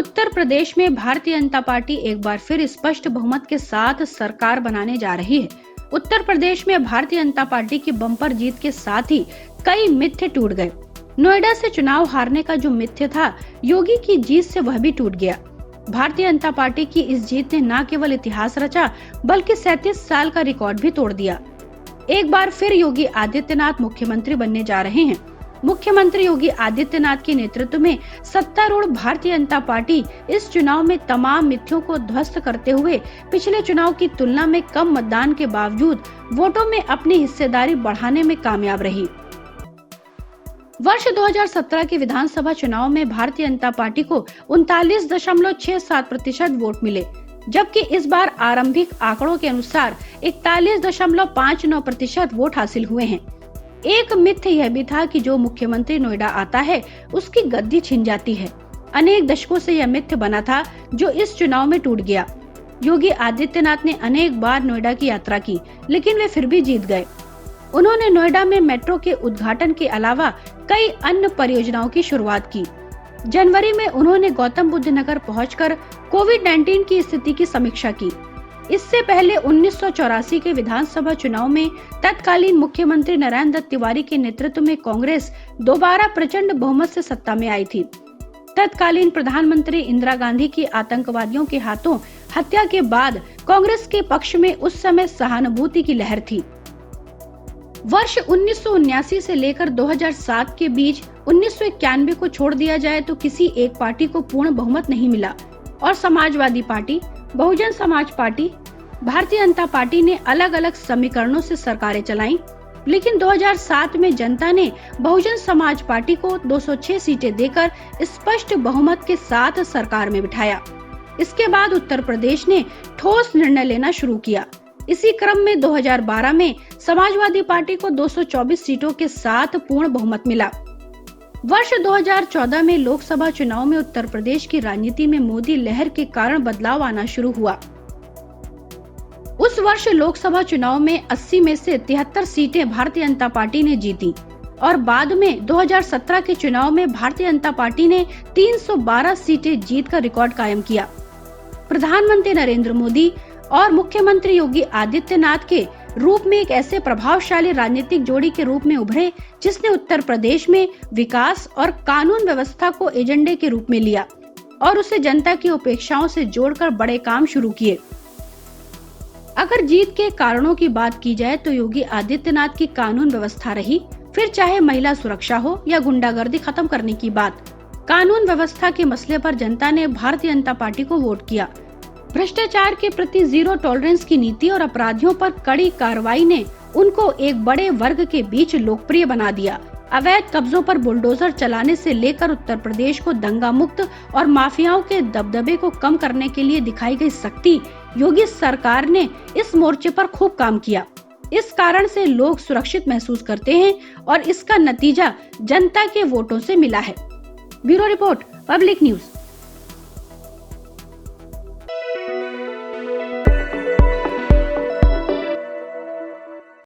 उत्तर प्रदेश में भारतीय जनता पार्टी एक बार फिर स्पष्ट बहुमत के साथ सरकार बनाने जा रही है। उत्तर प्रदेश में भारतीय जनता पार्टी की बम्पर जीत के साथ ही कई मिथ्य टूट गए। नोएडा से चुनाव हारने का जो मिथ्य था, योगी की जीत से वह भी टूट गया। भारतीय जनता पार्टी की इस जीत ने न केवल इतिहास रचा, बल्कि 37 साल का रिकॉर्ड भी तोड़ दिया। एक बार फिर योगी आदित्यनाथ मुख्यमंत्री बनने जा रहे हैं। मुख्यमंत्री योगी आदित्यनाथ के नेतृत्व में सत्तारूढ़ भारतीय जनता पार्टी इस चुनाव में तमाम मिथ्यों को ध्वस्त करते हुए पिछले चुनाव की तुलना में कम मतदान के बावजूद वोटों में अपनी हिस्सेदारी बढ़ाने में कामयाब रही। वर्ष 2017 के विधानसभा चुनाव में भारतीय जनता पार्टी को 39.67% वोट मिले, जबकि इस बार आरंभिक आंकड़ों के अनुसार 41.59% वोट हासिल हुए हैं। एक मिथ्य यह भी था कि जो मुख्यमंत्री नोएडा आता है उसकी गद्दी छिन जाती है। अनेक दशकों से यह मिथ्य बना था, जो इस चुनाव में टूट गया। योगी आदित्यनाथ ने अनेक बार नोएडा की यात्रा की, लेकिन वे फिर भी जीत गए। उन्होंने नोएडा में मेट्रो के उद्घाटन के अलावा कई अन्य परियोजनाओं की शुरुआत की। जनवरी में उन्होंने गौतम बुद्ध नगर पहुंचकर कोविड-19 की स्थिति की समीक्षा की। इससे पहले 1984 के विधानसभा चुनाव में तत्कालीन मुख्यमंत्री नरेंद्र दत्त तिवारी के नेतृत्व में कांग्रेस दोबारा प्रचंड बहुमत से सत्ता में आई थी। तत्कालीन प्रधानमंत्री इंदिरा गांधी की आतंकवादियों के हाथों हत्या के बाद कांग्रेस के पक्ष में उस समय सहानुभूति की लहर थी। वर्ष 1979 से लेकर 2007 के बीच 1991 को छोड़ दिया जाए तो किसी एक पार्टी को पूर्ण बहुमत नहीं मिला और Samajwadi party, Bahujan Samaj party, Bharatiya Janata party ने अलग अलग समीकरणों से सरकारें चलाईं, लेकिन 2007 में जनता ने बहुजन समाज पार्टी को 206 सीटें देकर स्पष्ट बहुमत के साथ सरकार में बिठाया। इसके बाद उत्तर प्रदेश ने ठोस निर्णय लेना शुरू किया। इसी क्रम में 2012 में समाजवादी पार्टी को 224 सीटों के साथ पूर्ण बहुमत मिला। वर्ष 2014 में लोकसभा चुनाव में उत्तर प्रदेश की राजनीति में मोदी लहर के कारण बदलाव आना शुरू हुआ। उस वर्ष लोकसभा चुनाव में 80 में से 73 सीटें भारतीय जनता पार्टी ने जीती और बाद में 2017 के चुनाव में भारतीय जनता पार्टी ने 312 सीटें जीतकर रिकॉर्ड कायम किया। प्रधानमंत्री नरेंद्र मोदी और मुख्यमंत्री योगी आदित्यनाथ के रूप में एक ऐसे प्रभावशाली राजनीतिक जोड़ी के रूप में उभरे, जिसने उत्तर प्रदेश में विकास और कानून व्यवस्था को एजेंडे के रूप में लिया और उसे जनता की अपेक्षाओं से जोड़कर बड़े काम शुरू किए। अगर जीत के कारणों की बात की जाए तो योगी आदित्यनाथ की कानून व्यवस्था रही, फिर चाहे महिला सुरक्षा हो या गुंडागर्दी खत्म करने की बात। कानून व्यवस्था के मसले पर जनता ने भारतीय जनता पार्टी को वोट किया। भ्रष्टाचार के प्रति जीरो टॉलरेंस की नीति और अपराधियों पर कड़ी कार्रवाई ने उनको एक बड़े वर्ग के बीच लोकप्रिय बना दिया। अवैध कब्जों पर बुलडोजर चलाने से लेकर उत्तर प्रदेश को दंगा मुक्त और माफियाओं के दबदबे को कम करने के लिए दिखाई गई शक्ति, योगी सरकार ने इस मोर्चे पर खूब काम किया। इस कारण से लोग सुरक्षित महसूस करते हैं और इसका नतीजा जनता के वोटों से मिला है। Bureau report, public news.